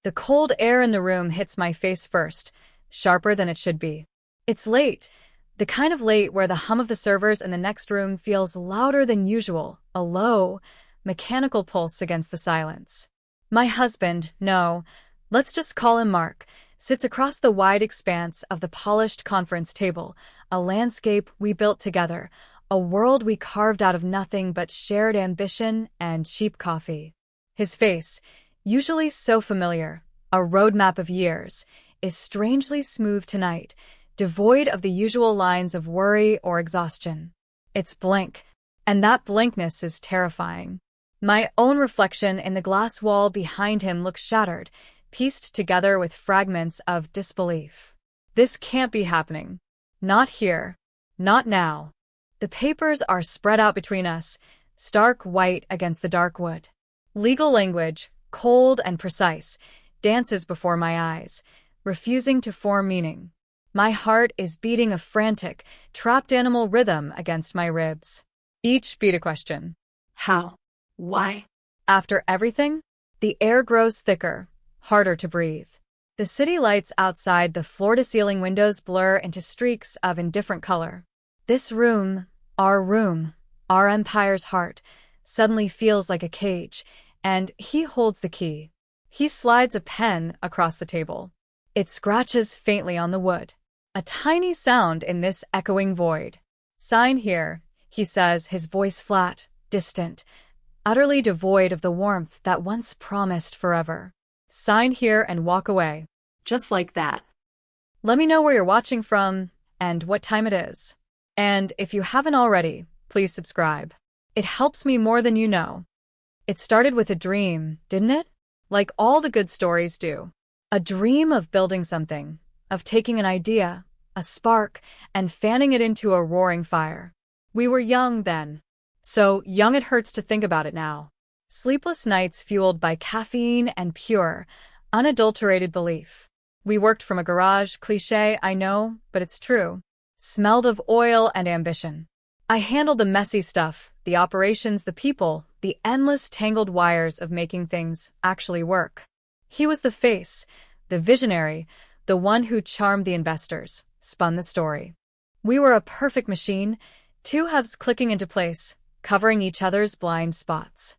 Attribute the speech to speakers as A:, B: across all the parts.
A: The cold air in the room hits my face first, sharper than it should be. It's late, the kind of late where the hum of the servers in the next room feels louder than usual, a low, mechanical pulse against the silence. My husband, no, let's just call him Mark, sits across the wide expanse of the polished conference table, a landscape we built together, a world we carved out of nothing but shared ambition and cheap coffee. His face, usually so familiar, a roadmap of years, is strangely smooth tonight, devoid of the usual lines of worry or exhaustion. It's blank, and that blankness is terrifying. My own reflection in the glass wall behind him looks shattered, pieced together with fragments of disbelief. This can't be happening. Not here. Not now. The papers are spread out between us, stark white against the dark wood. Legal language, cold and precise, dances before my eyes, refusing to form meaning. My heart is beating a frantic, trapped animal rhythm against my ribs. Each beat a question.
B: How? Why?
A: After everything, the air grows thicker, harder to breathe. The city lights outside the floor-to-ceiling windows blur into streaks of indifferent color. This room, our empire's heart, suddenly feels like a cage, and he holds the key. He slides a pen across the table. It scratches faintly on the wood. A tiny sound in this echoing void. Sign here, he says, his voice flat, distant, utterly devoid of the warmth that once promised forever. Sign here and walk away.
B: Just like that.
A: Let me know where you're watching from and what time it is. And if you haven't already, please subscribe. It helps me more than you know. It started with a dream, didn't it? Like all the good stories do. A dream of building something, of taking an idea, a spark, and fanning it into a roaring fire. We were young then. So young it hurts to think about it now. Sleepless nights fueled by caffeine and pure, unadulterated belief. We worked from a garage, cliché, I know, but it's true. Smelled of oil and ambition. I handled the messy stuff, the operations, the people, the endless tangled wires of making things actually work. He was the face, the visionary, the one who charmed the investors, spun the story. We were a perfect machine, two hubs clicking into place, covering each other's blind spots.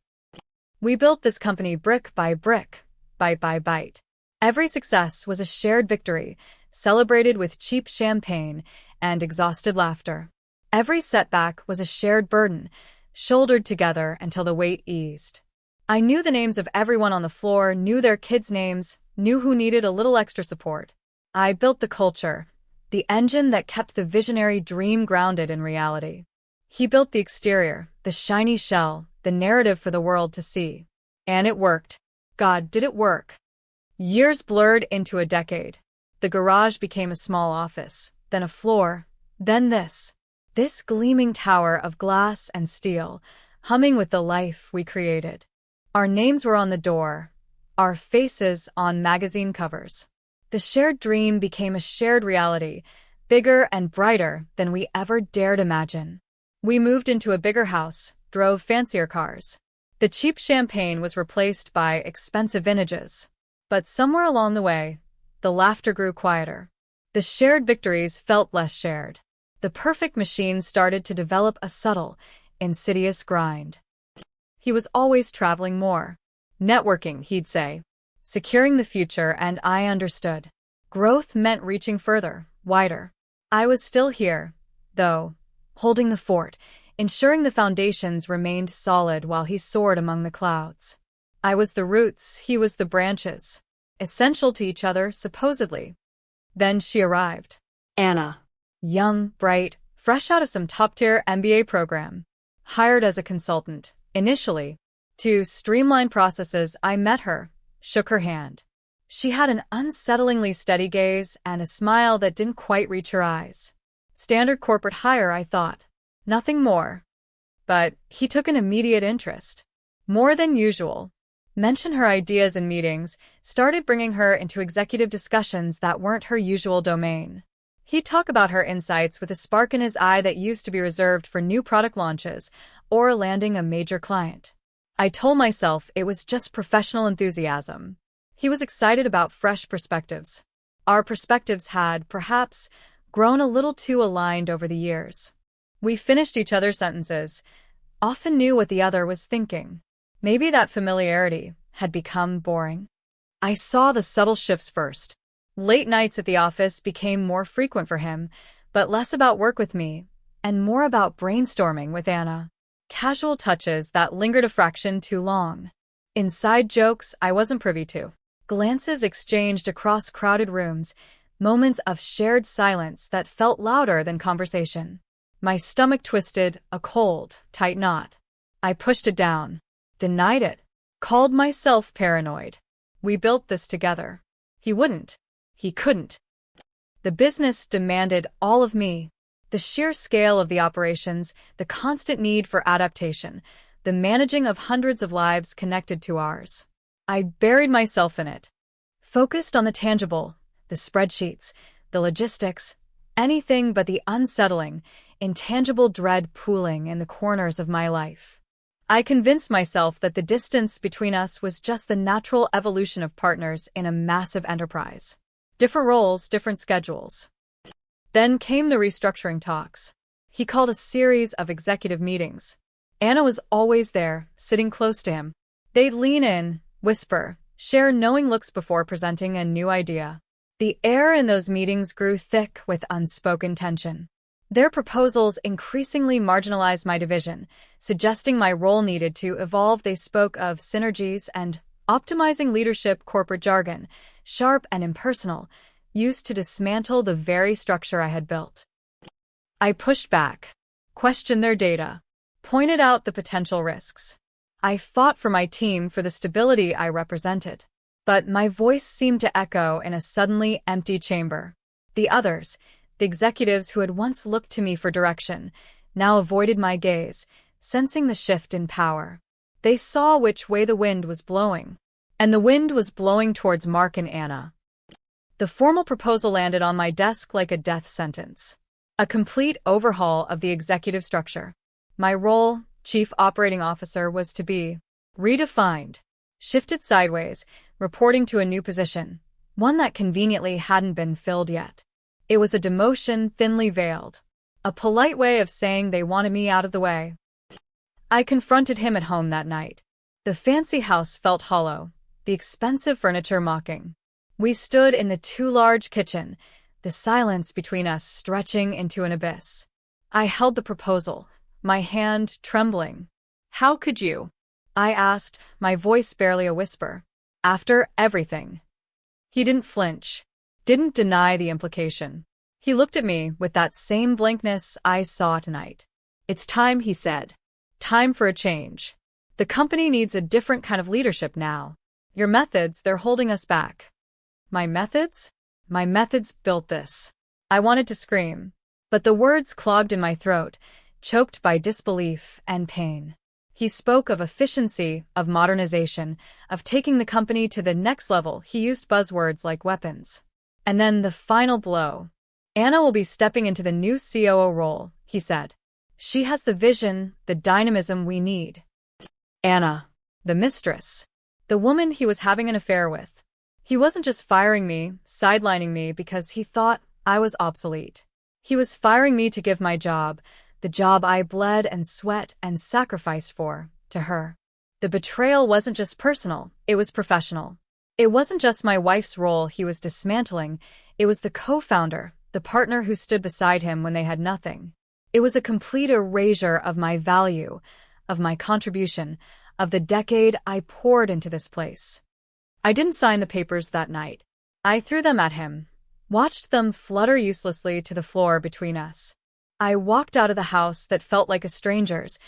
A: We built this company brick by brick, bite by bite. Every success was a shared victory, celebrated with cheap champagne and exhausted laughter. Every setback was a shared burden, shouldered together until the weight eased. I knew the names of everyone on the floor, knew their kids' names, knew who needed a little extra support. I built the culture, the engine that kept the visionary dream grounded in reality. He built the exterior, the shiny shell, the narrative for the world to see. And it worked. God, did it work? Years blurred into a decade. The garage became a small office, then a floor, then this. This gleaming tower of glass and steel, humming with the life we created. Our names were on the door, our faces on magazine covers. The shared dream became a shared reality, bigger and brighter than we ever dared imagine. We moved into a bigger house, drove fancier cars. The cheap champagne was replaced by expensive vintages. But somewhere along the way, the laughter grew quieter. The shared victories felt less shared. The perfect machine started to develop a subtle, insidious grind. He was always traveling more. Networking, he'd say. Securing the future, and I understood. Growth meant reaching further, wider. I was still here, though, holding the fort, ensuring the foundations remained solid while he soared among the clouds. I was the roots, he was the branches. Essential to each other, supposedly. Then she arrived.
B: Anna.
A: Young, bright, fresh out of some top-tier MBA program. Hired as a consultant, initially. To streamline processes, I met her, shook her hand. She had an unsettlingly steady gaze and a smile that didn't quite reach her eyes. Standard corporate hire, I thought. Nothing more. But he took an immediate interest. More than usual. Mentioned her ideas in meetings, started bringing her into executive discussions that weren't her usual domain. He'd talk about her insights with a spark in his eye that used to be reserved for new product launches or landing a major client. I told myself it was just professional enthusiasm. He was excited about fresh perspectives. Our perspectives had, perhaps, grown a little too aligned over the years. We finished each other's sentences, often knew what the other was thinking. Maybe that familiarity had become boring. I saw the subtle shifts first. Late nights at the office became more frequent for him, but less about work with me, and more about brainstorming with Anna. Casual touches that lingered a fraction too long. Inside jokes I wasn't privy to. Glances exchanged across crowded rooms, moments of shared silence that felt louder than conversation. My stomach twisted, a cold, tight knot. I pushed it down, denied it, called myself paranoid. We built this together. He wouldn't. He couldn't. The business demanded all of me. The sheer scale of the operations, the constant need for adaptation, the managing of hundreds of lives connected to ours. I buried myself in it. Focused on the tangible, the spreadsheets, the logistics, anything but the unsettling, intangible dread pooling in the corners of my life. I convinced myself that the distance between us was just the natural evolution of partners in a massive enterprise. Different roles, different schedules. Then came the restructuring talks. He called a series of executive meetings. Anna was always there, sitting close to him. They'd lean in, whisper, share knowing looks before presenting a new idea. The air in those meetings grew thick with unspoken tension. Their proposals increasingly marginalized my division, suggesting my role needed to evolve. They spoke of synergies and optimizing leadership, corporate jargon, sharp and impersonal, used to dismantle the very structure I had built. I pushed back, questioned their data, pointed out the potential risks. I fought for my team, for the stability I represented. But my voice seemed to echo in a suddenly empty chamber. The others, the executives who had once looked to me for direction, now avoided my gaze, sensing the shift in power. They saw which way the wind was blowing. And the wind was blowing towards Mark and Anna. The formal proposal landed on my desk like a death sentence. A complete overhaul of the executive structure. My role, Chief Operating Officer, was to be redefined, shifted sideways, reporting to a new position, one that conveniently hadn't been filled yet. It was a demotion thinly veiled, a polite way of saying they wanted me out of the way. I confronted him at home that night. The fancy house felt hollow, the expensive furniture mocking. We stood in the too large kitchen, the silence between us stretching into an abyss. I held the proposal, my hand trembling. "How could you?" I asked, my voice barely a whisper. "After everything." He didn't flinch, didn't deny the implication. He looked at me with that same blankness I saw tonight. "It's time," he said. "Time for a change. The company needs a different kind of leadership now. Your methods, they're holding us back." My methods? My methods built this. I wanted to scream, but the words clogged in my throat, choked by disbelief and pain. He spoke of efficiency, of modernization, of taking the company to the next level. He used buzzwords like weapons. And then the final blow. "Anna will be stepping into the new COO role," he said. "She has the vision, the dynamism we need." Anna, the mistress, the woman he was having an affair with. He wasn't just firing me, sidelining me because he thought I was obsolete. He was firing me to give my job, the job I bled and sweat and sacrificed for, to her. The betrayal wasn't just personal, it was professional. It wasn't just my wife's role he was dismantling, it was the co-founder, the partner who stood beside him when they had nothing. It was a complete erasure of my value, of my contribution, of the decade I poured into this place. I didn't sign the papers that night. I threw them at him, watched them flutter uselessly to the floor between us. I walked out of the house that felt like a stranger's,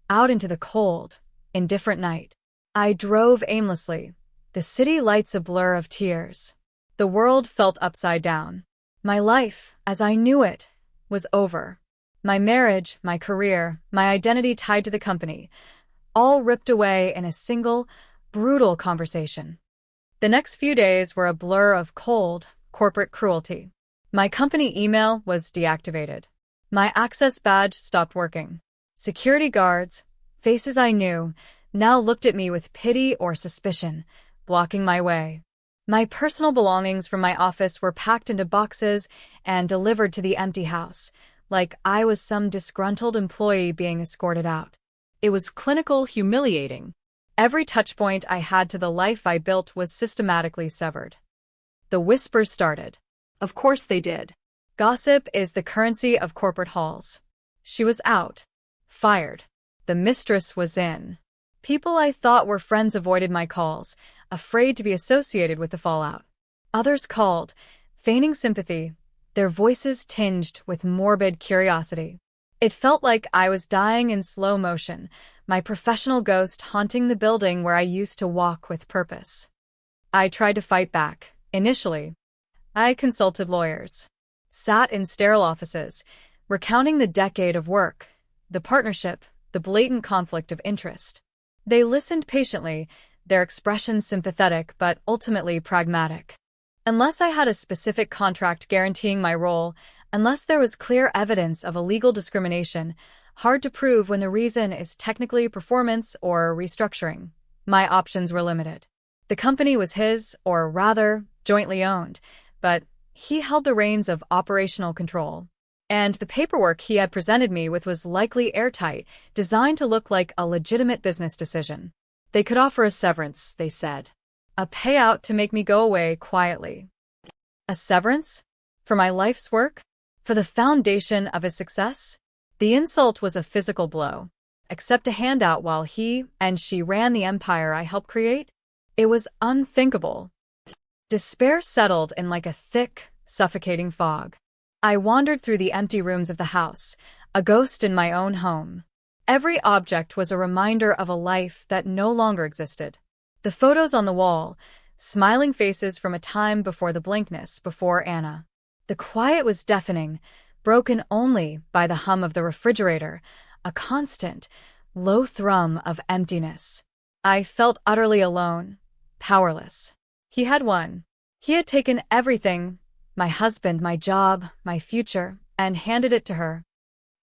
A: out into the cold, indifferent night. I drove aimlessly, the city lights a blur of tears. The world felt upside down. My life, as I knew it, was over. My marriage, my career, my identity tied to the company, all ripped away in a single, brutal conversation. The next few days were a blur of cold, corporate cruelty. My company email was deactivated. My access badge stopped working. Security guards, faces I knew, now looked at me with pity or suspicion, blocking my way. My personal belongings from my office were packed into boxes and delivered to the empty house, like I was some disgruntled employee being escorted out. It was clinical humiliating. Every touchpoint I had to the life I built was systematically severed. The whispers started.
B: Of course they did.
A: Gossip is the currency of corporate halls. She was out. Fired. The mistress was in. People I thought were friends avoided my calls, afraid to be associated with the fallout. Others called, feigning sympathy, their voices tinged with morbid curiosity. It felt like I was dying in slow motion, my professional ghost haunting the building where I used to walk with purpose. I tried to fight back. Initially, I consulted lawyers, sat in sterile offices, recounting the decade of work, the partnership, the blatant conflict of interest. They listened patiently, their expressions sympathetic but ultimately pragmatic. Unless I had a specific contract guaranteeing my role, unless there was clear evidence of illegal discrimination, hard to prove when the reason is technically performance or restructuring, my options were limited. The company was his, or rather, jointly owned, but he held the reins of operational control. And the paperwork he had presented me with was likely airtight, designed to look like a legitimate business decision. They could offer a severance, they said. A payout to make me go away quietly. A severance? For my life's work? For the foundation of his success? The insult was a physical blow. Accept a handout while he and she ran the empire I helped create? It was unthinkable. Despair settled in like a thick, suffocating fog. I wandered through the empty rooms of the house, a ghost in my own home. Every object was a reminder of a life that no longer existed. The photos on the wall, smiling faces from a time before the blankness, before Anna. The quiet was deafening, broken only by the hum of the refrigerator, a constant, low thrum of emptiness. I felt utterly alone, powerless. He had won. He had taken everything, my husband, my job, my future, and handed it to her.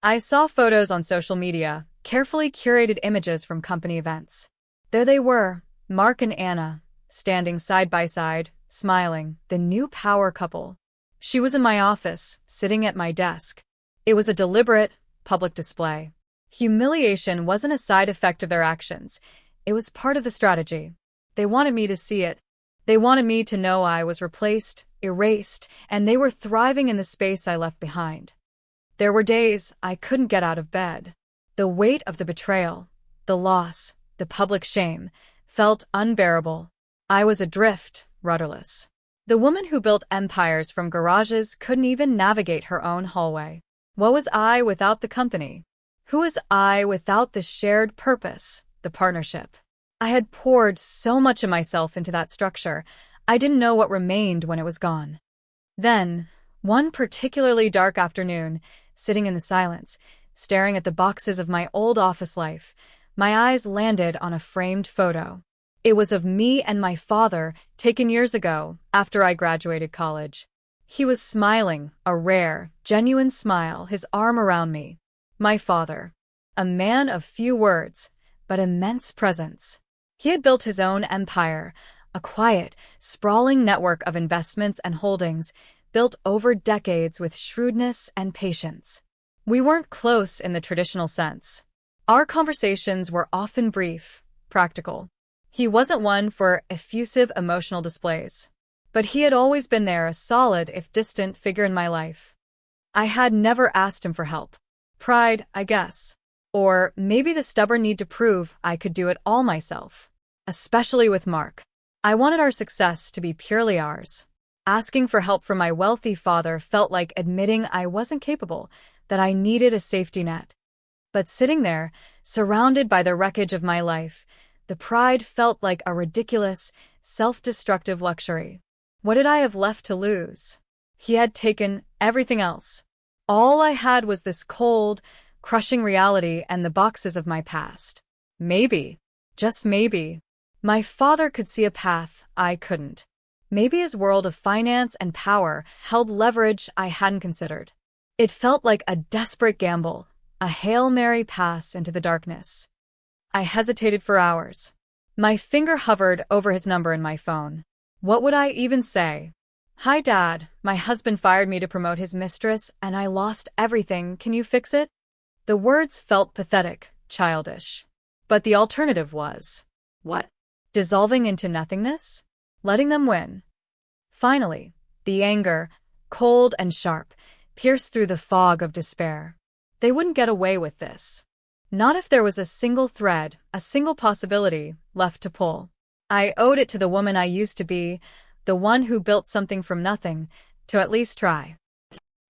A: I saw photos on social media, carefully curated images from company events. There they were, Mark and Anna, standing side by side, smiling, the new power couple. She was in my office, sitting at my desk. It was a deliberate, public display. Humiliation wasn't a side effect of their actions. It was part of the strategy. They wanted me to see it. They wanted me to know I was replaced, erased, and they were thriving in the space I left behind. There were days I couldn't get out of bed. The weight of the betrayal, the loss, the public shame, felt unbearable. I was adrift, rudderless. The woman who built empires from garages couldn't even navigate her own hallway. What was I without the company? Who was I without the shared purpose, the partnership? I had poured so much of myself into that structure, I didn't know what remained when it was gone. Then, one particularly dark afternoon, sitting in the silence, staring at the boxes of my old office life, my eyes landed on a framed photo. It was of me and my father, taken years ago, after I graduated college. He was smiling, a rare, genuine smile, his arm around me. My father. A man of few words, but immense presence. He had built his own empire, a quiet, sprawling network of investments and holdings, built over decades with shrewdness and patience. We weren't close in the traditional sense. Our conversations were often brief, practical. He wasn't one for effusive emotional displays. But he had always been there, a solid, if distant, figure in my life. I had never asked him for help. Pride, I guess. Or maybe the stubborn need to prove I could do it all myself. Especially with Mark. I wanted our success to be purely ours. Asking for help from my wealthy father felt like admitting I wasn't capable, that I needed a safety net. But sitting there, surrounded by the wreckage of my life, the pride felt like a ridiculous, self-destructive luxury. What did I have left to lose? He had taken everything else. All I had was this cold, crushing reality and the boxes of my past. Maybe, just maybe, my father could see a path I couldn't. Maybe his world of finance and power held leverage I hadn't considered. It felt like a desperate gamble, a Hail Mary pass into the darkness. I hesitated for hours. My finger hovered over his number in my phone. What would I even say? Hi, Dad. My husband fired me to promote his mistress, and I lost everything. Can you fix it? The words felt pathetic, childish. But the alternative was
B: What?
A: dissolving into nothingness, letting them win. Finally, the anger, cold and sharp, pierced through the fog of despair. They wouldn't get away with this. Not if there was a single thread, a single possibility, left to pull. I owed it to the woman I used to be, the one who built something from nothing, to at least try.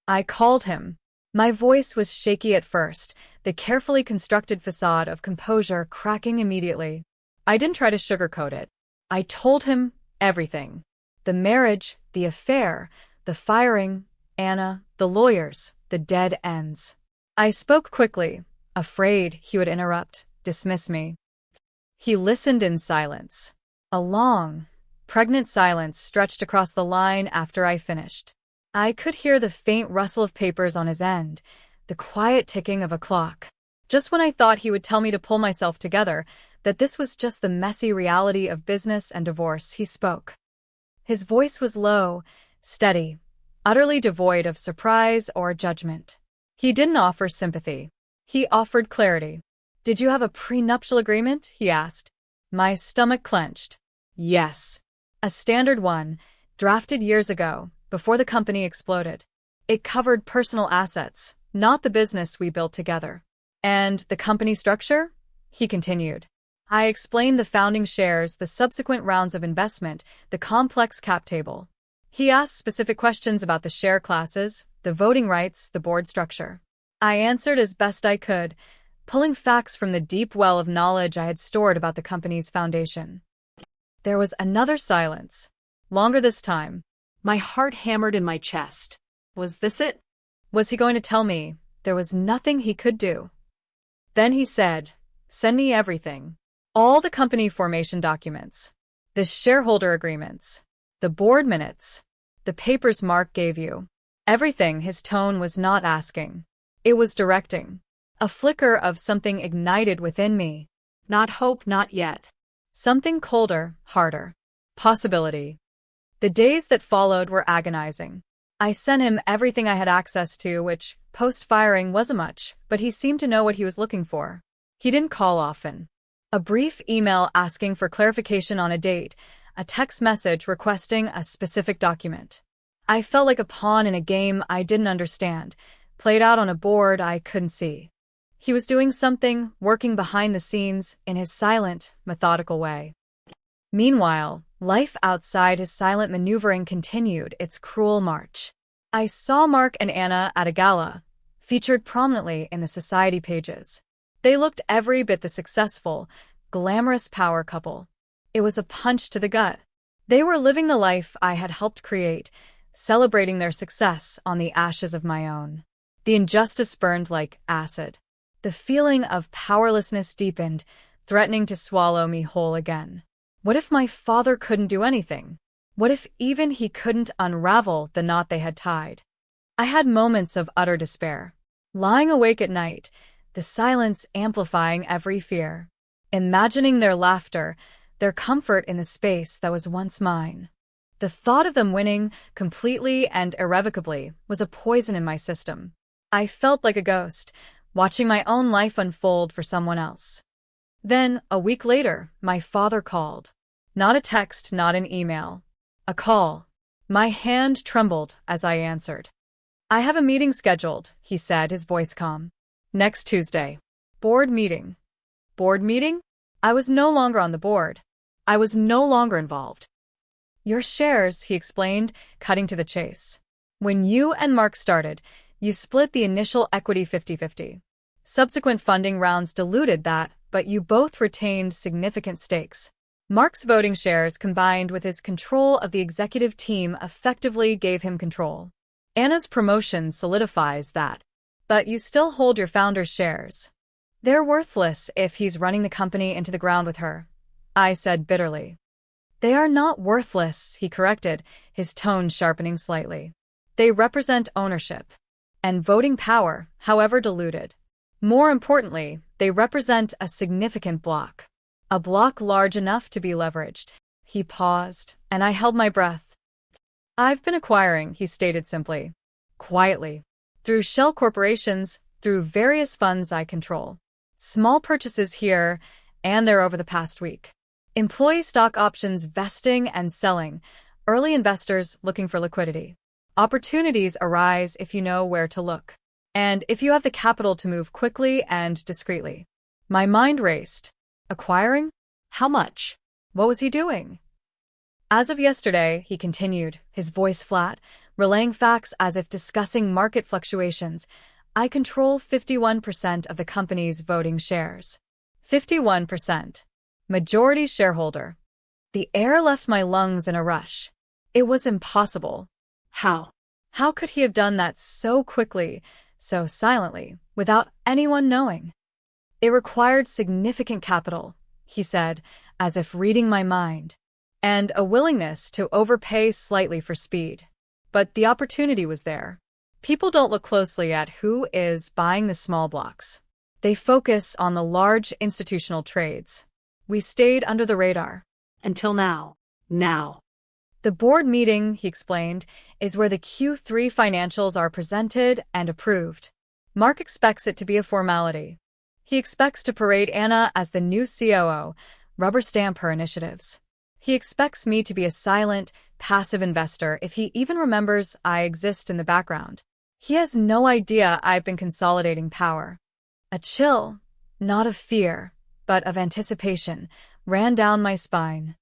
A: I called him. My voice was shaky at first, the carefully constructed facade of composure cracking immediately. I didn't try to sugarcoat it. I told him everything. The marriage, the affair, the firing, Anna, the lawyers, the dead ends. I spoke quickly, afraid he would interrupt, dismiss me. He listened in silence. A long, pregnant silence stretched across the line after I finished. I could hear the faint rustle of papers on his end, the quiet ticking of a clock. Just when I thought he would tell me to pull myself together, that this was just the messy reality of business and divorce, he spoke. His voice was low, steady, utterly devoid of surprise or judgment. He didn't offer sympathy. He offered clarity. Did you have a prenuptial agreement? He asked. My stomach clenched. Yes. A standard one, drafted years ago, before the company exploded. It covered personal assets, not the business we built together. And the company structure? He continued. I explained the founding shares, the subsequent rounds of investment, the complex cap table. He asked specific questions about the share classes, the voting rights, the board structure. I answered as best I could, pulling facts from the deep well of knowledge I had stored about the company's foundation. There was another silence, longer this time.
B: My heart hammered in my chest. Was this it?
A: Was he going to tell me there was nothing he could do? Then he said, send me everything. All the company formation documents, the shareholder agreements, the board minutes, the papers Mark gave you. Everything. His tone was not asking. It was directing. A flicker of something ignited within me.
B: Not hope, not yet.
A: Something colder, harder. Possibility. The days that followed were agonizing. I sent him everything I had access to, which, post-firing, wasn't much, but he seemed to know what he was looking for. He didn't call often. A brief email asking for clarification on a date, a text message requesting a specific document. I felt like a pawn in a game I didn't understand, played out on a board I couldn't see. He was doing something, working behind the scenes, in his silent, methodical way. Meanwhile, life outside his silent maneuvering continued its cruel march. I saw Mark and Anna at a gala, featured prominently in the society pages. They looked every bit the successful, glamorous power couple. It was a punch to the gut. They were living the life I had helped create, celebrating their success on the ashes of my own. The injustice burned like acid. The feeling of powerlessness deepened, threatening to swallow me whole again. What if my father couldn't do anything? What if even he couldn't unravel the knot they had tied? I had moments of utter despair. Lying awake at night, the silence amplifying every fear. Imagining their laughter, their comfort in the space that was once mine. The thought of them winning, completely and irrevocably, was a poison in my system. I felt like a ghost, watching my own life unfold for someone else. Then, a week later, my father called. Not a text, not an email. A call. My hand trembled as I answered. I have a meeting scheduled, he said, his voice calm. Next Tuesday. Board meeting. Board meeting? I was no longer on the board. I was no longer involved. Your shares, he explained, cutting to the chase. When you and Mark started, you split the initial equity 50-50. Subsequent funding rounds diluted that, but you both retained significant stakes. Mark's voting shares combined with his control of the executive team effectively gave him control. Anna's promotion solidifies that. But you still hold your founder's shares. They're worthless if he's running the company into the ground with her, I said bitterly. They are not worthless, he corrected, his tone sharpening slightly. They represent ownership and voting power, however diluted. More importantly, they represent a significant block. A block large enough to be leveraged. He paused, and I held my breath. I've been acquiring, he stated simply. Quietly. Through shell corporations, through various funds I control. Small purchases here and there over the past week. Employee stock options vesting and selling. Early investors looking for liquidity. Opportunities arise if you know where to look. And if you have the capital to move quickly and discreetly. My mind raced. Acquiring?
B: How much?
A: What was he doing? As of yesterday, he continued, his voice flat, relaying facts as if discussing market fluctuations, I control 51% of the company's voting shares. 51%. Majority shareholder. The air left my lungs in a rush. It was impossible.
B: How?
A: How could he have done that so quickly, so silently, without anyone knowing? It required significant capital, he said, as if reading my mind, and a willingness to overpay slightly for speed. But the opportunity was there. People don't look closely at who is buying the small blocks. They focus on the large institutional trades. We stayed under the radar.
B: Until now. Now.
A: The board meeting, he explained, is where the Q3 financials are presented and approved. Mark expects it to be a formality. He expects to parade Anna as the new COO, rubber stamp her initiatives. He expects me to be a silent, passive investor if he even remembers I exist in the background. He has no idea I've been consolidating power. A chill, not of fear, but of anticipation, ran down my spine.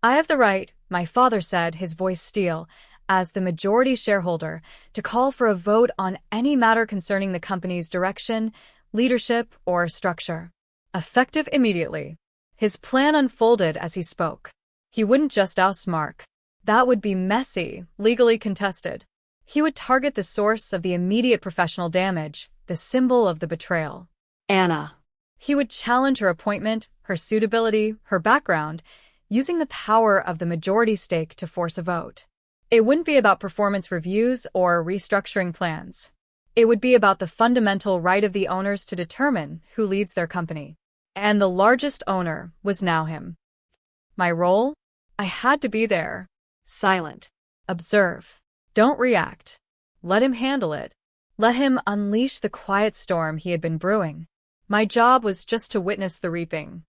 A: I have the right, my father said, his voice steel, as the majority shareholder, to call for a vote on any matter concerning the company's direction, leadership, or structure. Effective immediately. His plan unfolded as he spoke. He wouldn't just oust Mark. That would be messy, legally contested. He would target the source of the immediate professional damage, the symbol of the betrayal.
B: Anna.
A: He would challenge her appointment, her suitability, her background, using the power of the majority stake to force a vote. It wouldn't be about performance reviews or restructuring plans. It would be about the fundamental right of the owners to determine who leads their company. And the largest owner was now him. My role? I had to be there.
B: Silent.
A: Observe. Don't react. Let him handle it. Let him unleash the quiet storm he had been brewing. My job was just to witness the reaping.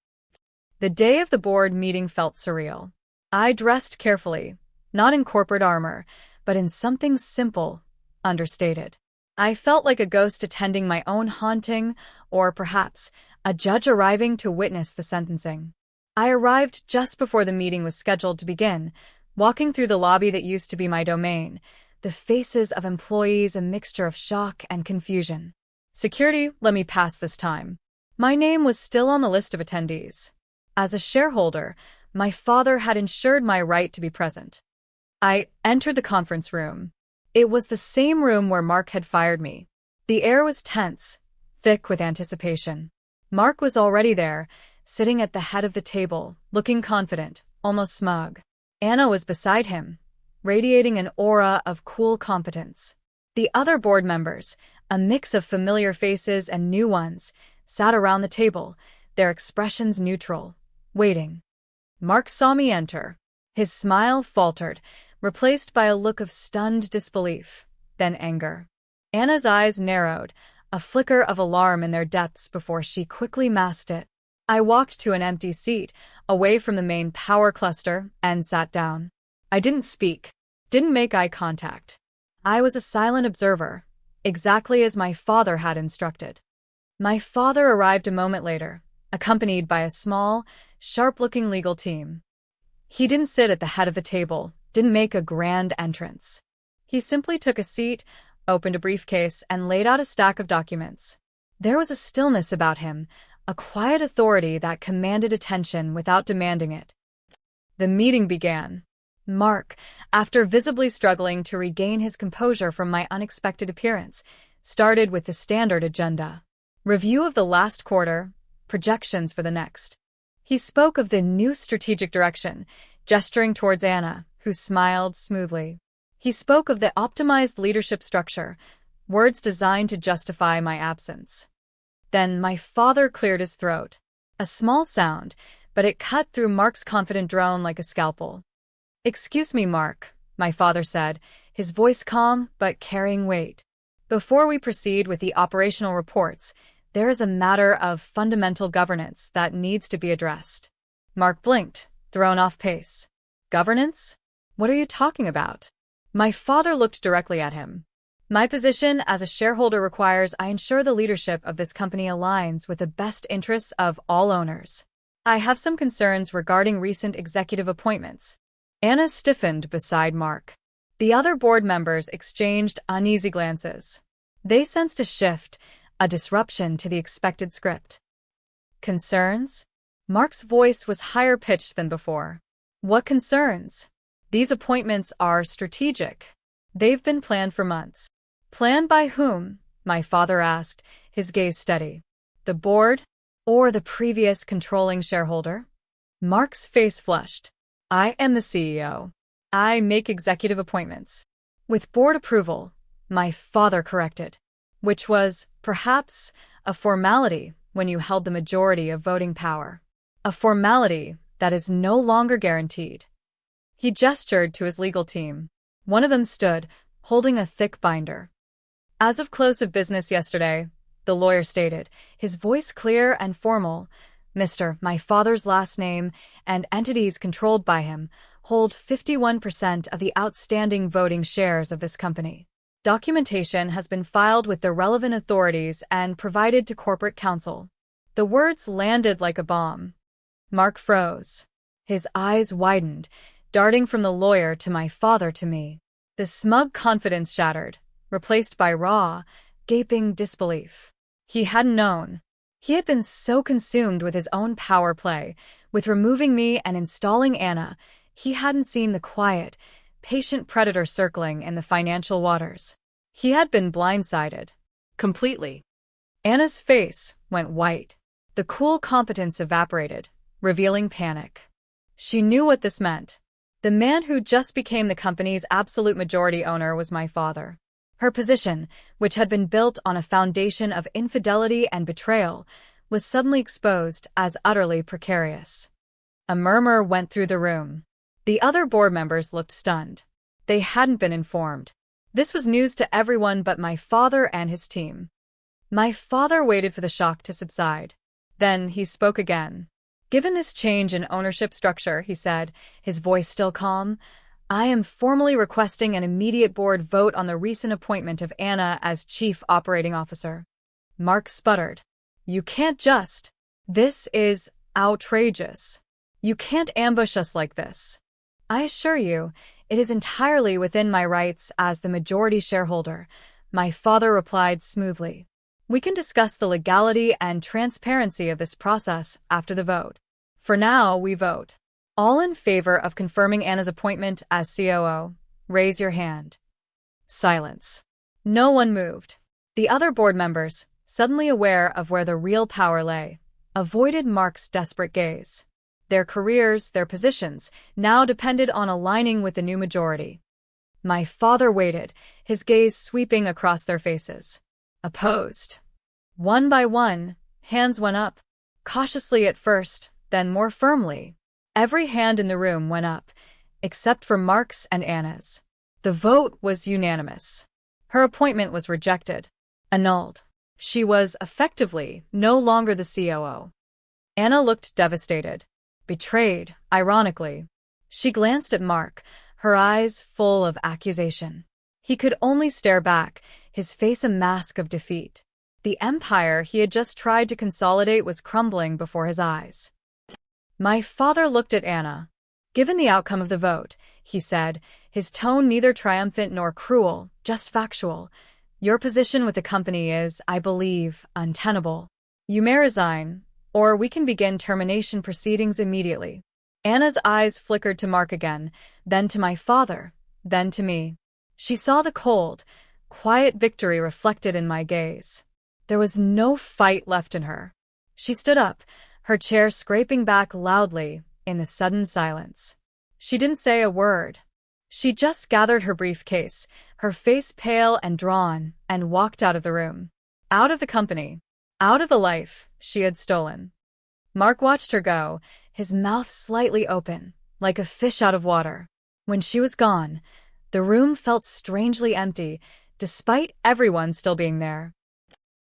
A: The day of the board meeting felt surreal. I dressed carefully, not in corporate armor, but in something simple, understated. I felt like a ghost attending my own haunting, or perhaps a judge arriving to witness the sentencing. I arrived just before the meeting was scheduled to begin, walking through the lobby that used to be my domain, the faces of employees a mixture of shock and confusion. Security, let me pass this time. My name was still on the list of attendees. As a shareholder, my father had ensured my right to be present. I entered the conference room. It was the same room where Mark had fired me. The air was tense, thick with anticipation. Mark was already there, sitting at the head of the table, looking confident, almost smug. Anna was beside him, radiating an aura of cool competence. The other board members, a mix of familiar faces and new ones, sat around the table, their expressions neutral, waiting. Mark saw me enter. His smile faltered, replaced by a look of stunned disbelief, then anger. Anna's eyes narrowed, a flicker of alarm in their depths before she quickly masked it. I walked to an empty seat, away from the main power cluster, and sat down. I didn't speak, didn't make eye contact. I was a silent observer, exactly as my father had instructed. My father arrived a moment later, accompanied by a small, sharp-looking legal team. He didn't sit at the head of the table, didn't make a grand entrance. He simply took a seat, opened a briefcase, and laid out a stack of documents. There was a stillness about him, a quiet authority that commanded attention without demanding it. The meeting began. Mark, after visibly struggling to regain his composure from my unexpected appearance, started with the standard agenda. Review of the last quarter, projections for the next. He spoke of the new strategic direction, gesturing towards Anna, who smiled smoothly. He spoke of the optimized leadership structure, words designed to justify my absence. Then my father cleared his throat. A small sound, but it cut through Mark's confident drone like a scalpel. "Excuse me, Mark," my father said, his voice calm but carrying weight. "Before we proceed with the operational reports, there is a matter of fundamental governance that needs to be addressed." Mark blinked, thrown off pace. "Governance? What are you talking about?" My father looked directly at him. "My position as a shareholder requires I ensure the leadership of this company aligns with the best interests of all owners. I have some concerns regarding recent executive appointments." Anna stiffened beside Mark. The other board members exchanged uneasy glances. They sensed a shift, a disruption to the expected script. "Concerns?" Mark's voice was higher pitched than before. "What concerns?" "These appointments are strategic. They've been planned for months." "Planned by whom?" my father asked, his gaze steady. "The board? Or the previous controlling shareholder?" Mark's face flushed. "I am the CEO. I make executive appointments." "With board approval," my father corrected. Which was, perhaps, a formality when you held the majority of voting power. A formality that is no longer guaranteed. He gestured to his legal team. One of them stood, holding a thick binder. "As of close of business yesterday," the lawyer stated, his voice clear and formal, "Mr. My father's last name and entities controlled by him hold 51% of the outstanding voting shares of this company. Documentation has been filed with the relevant authorities and provided to corporate counsel." The words landed like a bomb. Mark froze. His eyes widened, darting from the lawyer to my father to me. The smug confidence shattered, replaced by raw, gaping disbelief. He hadn't known. He had been so consumed with his own power play, with removing me and installing Anna, he hadn't seen the quiet, patient predator circling in the financial waters. He had been blindsided. Completely. Anna's face went white. The cool competence evaporated, revealing panic. She knew what this meant. The man who just became the company's absolute majority owner was my father. Her position, which had been built on a foundation of infidelity and betrayal, was suddenly exposed as utterly precarious. A murmur went through the room. The other board members looked stunned. They hadn't been informed. This was news to everyone but my father and his team. My father waited for the shock to subside. Then he spoke again. "Given this change in ownership structure," he said, his voice still calm, "I am formally requesting an immediate board vote on the recent appointment of Anna as Chief Operating Officer." Mark sputtered. "You can't just. This is outrageous. You can't ambush us like this." "I assure you, it is entirely within my rights as the majority shareholder," my father replied smoothly. "We can discuss the legality and transparency of this process after the vote. For now, we vote. All in favor of confirming Anna's appointment as COO, raise your hand." Silence. No one moved. The other board members, suddenly aware of where the real power lay, avoided Mark's desperate gaze. Their careers, their positions, now depended on aligning with the new majority. My father waited, his gaze sweeping across their faces. Opposed. One by one, hands went up, cautiously at first, then more firmly. Every hand in the room went up, except for Mark's and Anna's. The vote was unanimous. Her appointment was rejected, annulled. She was, effectively, no longer the COO. Anna looked devastated, betrayed, ironically. She glanced at Mark, her eyes full of accusation. He could only stare back, his face a mask of defeat. The empire he had just tried to consolidate was crumbling before his eyes. My father looked at Anna. "Given the outcome of the vote," he said, his tone neither triumphant nor cruel, just factual, "your position with the company is, I believe, untenable. You may resign, or we can begin termination proceedings immediately." Anna's eyes flickered to Mark again, then to my father, then to me. She saw the cold, quiet victory reflected in my gaze. There was no fight left in her. She stood up, her chair scraping back loudly in the sudden silence. She didn't say a word. She just gathered her briefcase, her face pale and drawn, and walked out of the room. Out of the company. Out of the life she had stolen. Mark watched her go, his mouth slightly open, like a fish out of water. When she was gone, the room felt strangely empty, despite everyone still being there.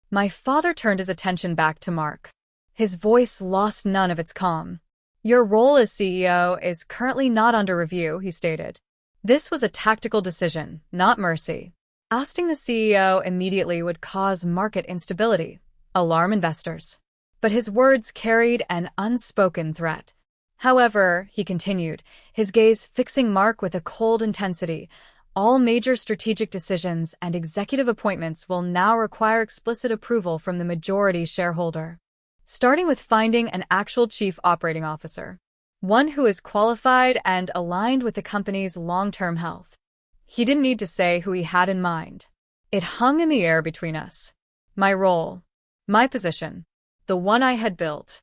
A: My father turned his attention back to Mark. His voice lost none of its calm. "Your role as CEO is currently not under review," he stated. This was a tactical decision, not mercy. Ousting the CEO immediately would cause market instability, alarm investors. But his words carried an unspoken threat. However, he continued, his gaze fixing Mark with a cold intensity, all major strategic decisions and executive appointments will now require explicit approval from the majority shareholder. Starting with finding an actual chief operating officer. One who is qualified and aligned with the company's long-term health. He didn't need to say who he had in mind. It hung in the air between us. My role. My position. The one I had built.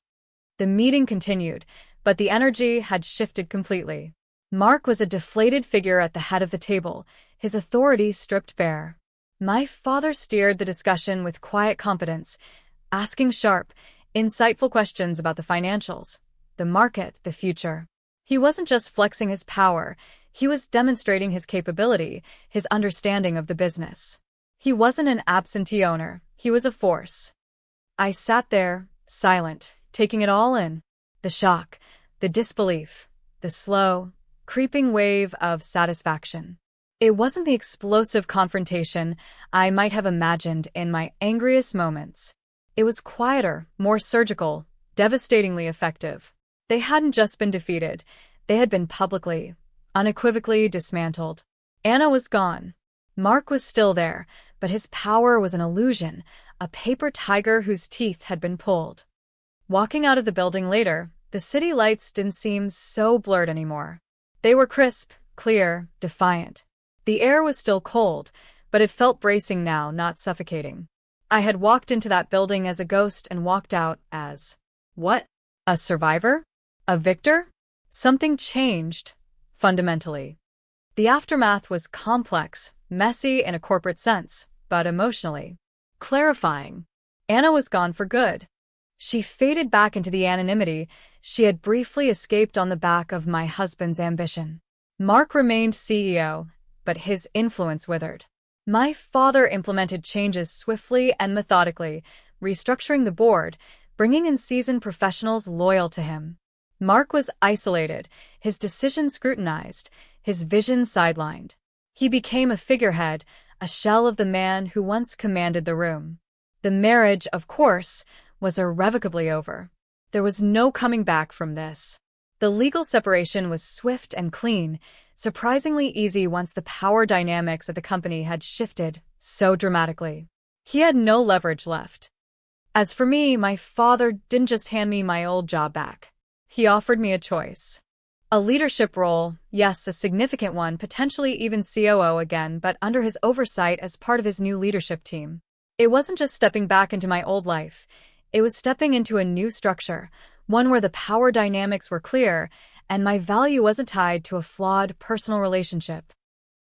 A: The meeting continued, but the energy had shifted completely. Mark was a deflated figure at the head of the table, his authority stripped bare. My father steered the discussion with quiet competence, asking sharp, insightful questions about the financials, the market, the future. He wasn't just flexing his power, he was demonstrating his capability, his understanding of the business. He wasn't an absentee owner, he was a force. I sat there, silent, taking it all in. The shock, the disbelief, the slow, creeping wave of satisfaction. It wasn't the explosive confrontation I might have imagined in my angriest moments. It was quieter, more surgical, devastatingly effective. They hadn't just been defeated, they had been publicly, unequivocally dismantled. Anna was gone. Mark was still there, but his power was an illusion, a paper tiger whose teeth had been pulled. Walking out of the building later, the city lights didn't seem so blurred anymore. They were crisp, clear, defiant. The air was still cold, but it felt bracing now, not suffocating. I had walked into that building as a ghost and walked out as... what? A survivor? A victor? Something changed, fundamentally. The aftermath was complex, messy in a corporate sense, but emotionally clarifying. Anna was gone for good. She faded back into the anonymity she had briefly escaped on the back of my husband's ambition. Mark remained CEO, but his influence withered. My father implemented changes swiftly and methodically, restructuring the board, bringing in seasoned professionals loyal to him. Mark was isolated, his decisions scrutinized, his vision sidelined. He became a figurehead, a shell of the man who once commanded the room. The marriage, of course, was irrevocably over. There was no coming back from this. The legal separation was swift and clean, surprisingly easy once the power dynamics of the company had shifted so dramatically. He had no leverage left. As for me, my father didn't just hand me my old job back. He offered me a choice. A leadership role, yes, a significant one, potentially even COO again, but under his oversight as part of his new leadership team. It wasn't just stepping back into my old life. It was stepping into a new structure, one where the power dynamics were clear, and my value wasn't tied to a flawed personal relationship.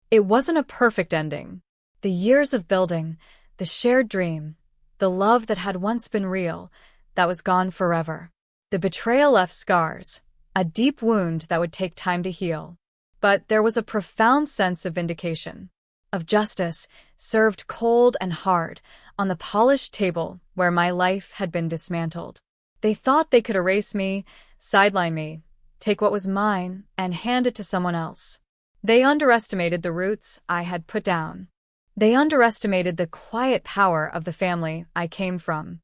A: It wasn't a perfect ending. The years of building, the shared dream, the love that had once been real, that was gone forever. The betrayal left scars, a deep wound that would take time to heal. But there was a profound sense of vindication, of justice, served cold and hard, on the polished table where my life had been dismantled. They thought they could erase me, sideline me, take what was mine, and hand it to someone else. They underestimated the roots I had put down. They underestimated the quiet power of the family I came from.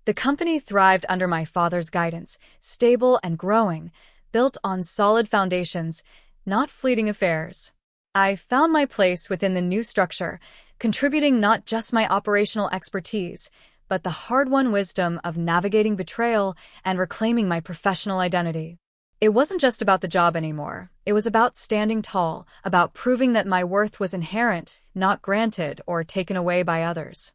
A: The company thrived under my father's guidance, stable and growing, built on solid foundations, not fleeting affairs. I found my place within the new structure, contributing not just my operational expertise, but the hard-won wisdom of navigating betrayal and reclaiming my professional identity. It wasn't just about the job anymore. It was about standing tall, about proving that my worth was inherent, not granted or taken away by others.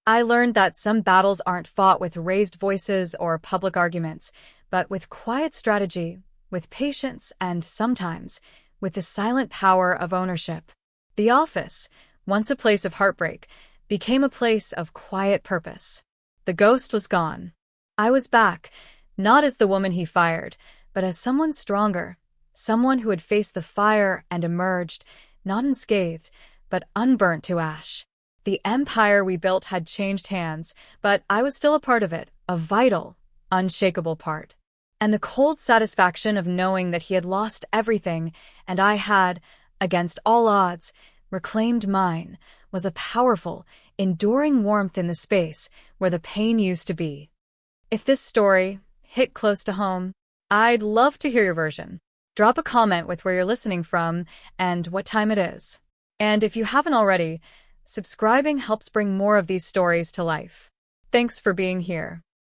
A: I learned that some battles aren't fought with raised voices or public arguments, but with quiet strategy, with patience, and sometimes with the silent power of ownership. The office, once a place of heartbreak, became a place of quiet purpose. The ghost was gone. I was back, Not as the woman he fired, but as someone stronger, someone who had faced the fire and emerged, not unscathed, but unburnt to ash. The empire we built had changed hands, but I was still a part of it, a vital, unshakable part. And the cold satisfaction of knowing that he had lost everything, and I had, against all odds, reclaimed mine, was a powerful, enduring warmth in the space where the pain used to be. If this story hit close to home, I'd love to hear your version. Drop a comment with where you're listening from and what time it is. And if you haven't already, subscribing helps bring more of these stories to life. Thanks for being here.